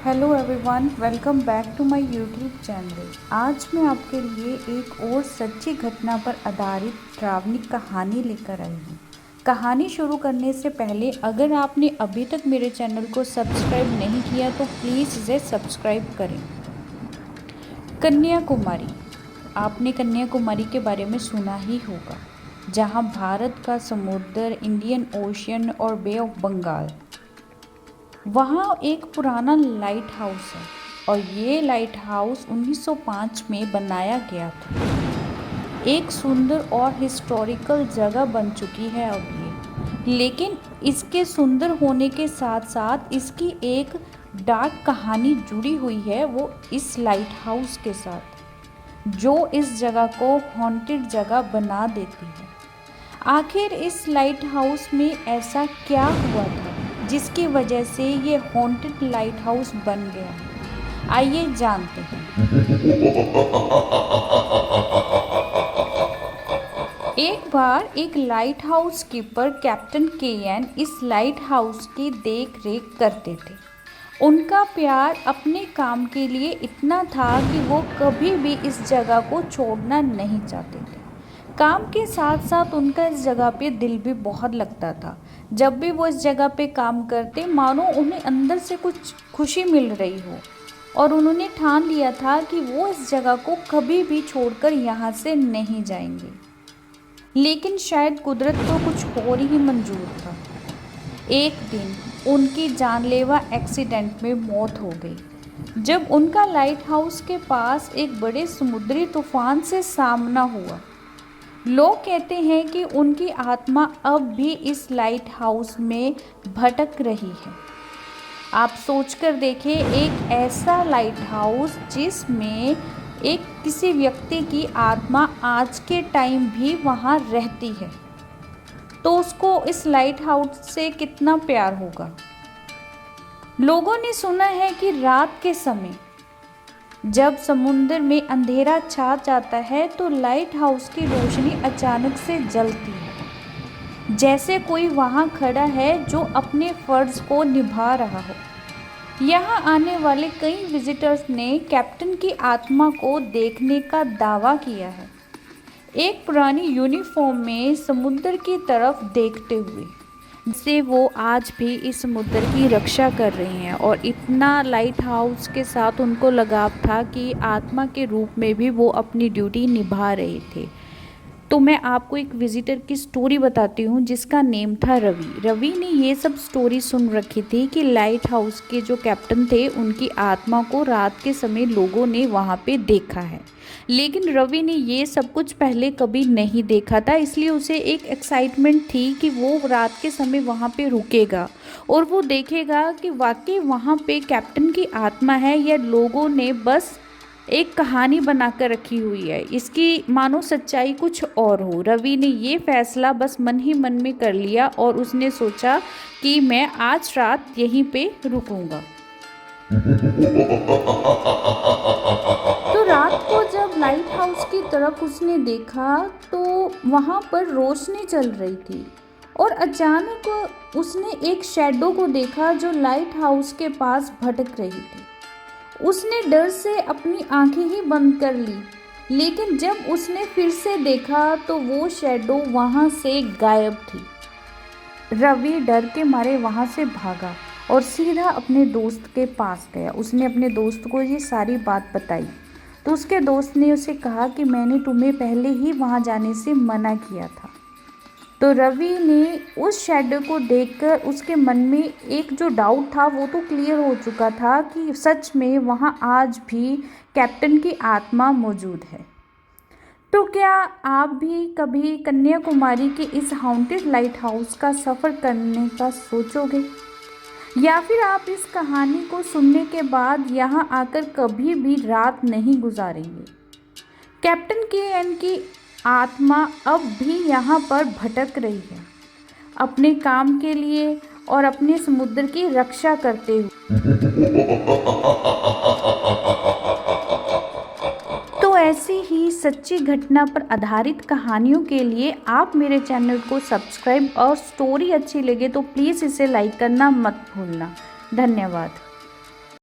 Hello everyone, welcome back to my YouTube channel. आज मैं आपके लिए एक और सच्ची घटना पर आधारित डरावनी कहानी लेकर आई हूँ। कहानी शुरू करने से पहले अगर आपने अभी तक मेरे चैनल को सब्सक्राइब नहीं किया तो प्लीज़ इसे सब्सक्राइब करें। कन्याकुमारी। आपने कन्याकुमारी के बारे में सुना ही होगा, जहाँ भारत का समुद्र, इंडियन ओशियन और बे ऑफ बंगाल। वहाँ एक पुराना लाइट हाउस है और ये लाइट हाउस 1905 में बनाया गया था। एक सुंदर और हिस्टोरिकल जगह बन चुकी है अब ये, लेकिन इसके सुंदर होने के साथ साथ इसकी एक डार्क कहानी जुड़ी हुई है, वो इस लाइट हाउस के साथ, जो इस जगह को हॉन्टेड जगह बना देती है। आखिर इस लाइट हाउस में ऐसा क्या हुआ था जिसकी वजह से ये हॉन्टेड लाइट हाउस बन गया? आइए जानते हैं। एक बार एक light house keeper captain KN इस लाइट हाउस की देख रेख करते थे। उनका प्यार अपने काम के लिए इतना था कि वो कभी भी इस जगह को छोड़ना नहीं चाहते थे। काम के साथ साथ उनका इस जगह पे दिल भी बहुत लगता था। जब भी वो इस जगह पे काम करते, मानो उन्हें अंदर से कुछ खुशी मिल रही हो, और उन्होंने ठान लिया था कि वो इस जगह को कभी भी छोड़कर यहाँ से नहीं जाएंगे। लेकिन शायद कुदरत को कुछ और ही मंजूर था। एक दिन उनकी जानलेवा एक्सीडेंट में मौत हो गई जब उनका लाइट हाउस के पास एक बड़े समुद्री तूफान से सामना हुआ। लोग कहते हैं कि उनकी आत्मा अब भी इस लाइट हाउस में भटक रही है। आप सोचकर देखें, एक ऐसा लाइट हाउस जिसमें एक किसी व्यक्ति की आत्मा आज के टाइम भी वहाँ रहती है, तो उसको इस लाइट हाउस से कितना प्यार होगा। लोगों ने सुना है कि रात के समय जब समुद्र में अंधेरा छा जाता है तो लाइट हाउस की रोशनी अचानक से जलती है, जैसे कोई वहां खड़ा है जो अपने फर्ज को निभा रहा हो। यहाँ आने वाले कई विजिटर्स ने कैप्टन की आत्मा को देखने का दावा किया है, एक पुरानी यूनिफॉर्म में समुद्र की तरफ देखते हुए, जिससे वो आज भी इस समुद्र की रक्षा कर रही हैं। और इतना लाइट हाउस के साथ उनको लगाव था कि आत्मा के रूप में भी वो अपनी ड्यूटी निभा रहे थे। तो मैं आपको एक विजिटर की स्टोरी बताती हूँ जिसका नेम था रवि। रवि ने ये सब स्टोरी सुन रखी थी कि लाइट हाउस के जो कैप्टन थे उनकी आत्मा को रात के समय लोगों ने वहाँ पे देखा है। लेकिन रवि ने ये सब कुछ पहले कभी नहीं देखा था, इसलिए उसे एक एक्साइटमेंट थी कि वो रात के समय वहाँ पे रुकेगा और वो देखेगा कि वाकई वहाँ पे कैप्टन की आत्मा है या लोगों ने बस एक कहानी बनाकर रखी हुई है, इसकी मानो सच्चाई कुछ और हो। रवि ने ये फैसला बस मन ही मन में कर लिया और उसने सोचा कि मैं आज रात यहीं पे रुकूंगा। तो रात को जब लाइट हाउस की तरफ उसने देखा तो वहाँ पर रोशनी चल रही थी और अचानक उसने एक शैडो को देखा जो लाइट हाउस के पास भटक रही थी। उसने डर से अपनी आंखें ही बंद कर ली, लेकिन जब उसने फिर से देखा तो वो शैडो वहाँ से गायब थी। रवि डर के मारे वहाँ से भागा और सीधा अपने दोस्त के पास गया। उसने अपने दोस्त को ये सारी बात बताई तो उसके दोस्त ने उसे कहा कि मैंने तुम्हें पहले ही वहाँ जाने से मना किया था। तो रवि ने उस शैडो को देखकर उसके मन में एक जो डाउट था वो तो क्लियर हो चुका था कि सच में वहाँ आज भी कैप्टन की आत्मा मौजूद है। तो क्या आप भी कभी कन्याकुमारी के इस हॉन्टेड लाइट हाउस का सफ़र करने का सोचोगे, या फिर आप इस कहानी को सुनने के बाद यहाँ आकर कभी भी रात नहीं गुजारेंगे? कैप्टन केएन की आत्मा अब भी यहाँ पर भटक रही है, अपने काम के लिए और अपने समुद्र की रक्षा करते हुए। तो ऐसी ही सच्ची घटना पर आधारित कहानियों के लिए आप मेरे चैनल को सब्सक्राइब और स्टोरी अच्छी लगे तो प्लीज़ इसे लाइक करना मत भूलना। धन्यवाद।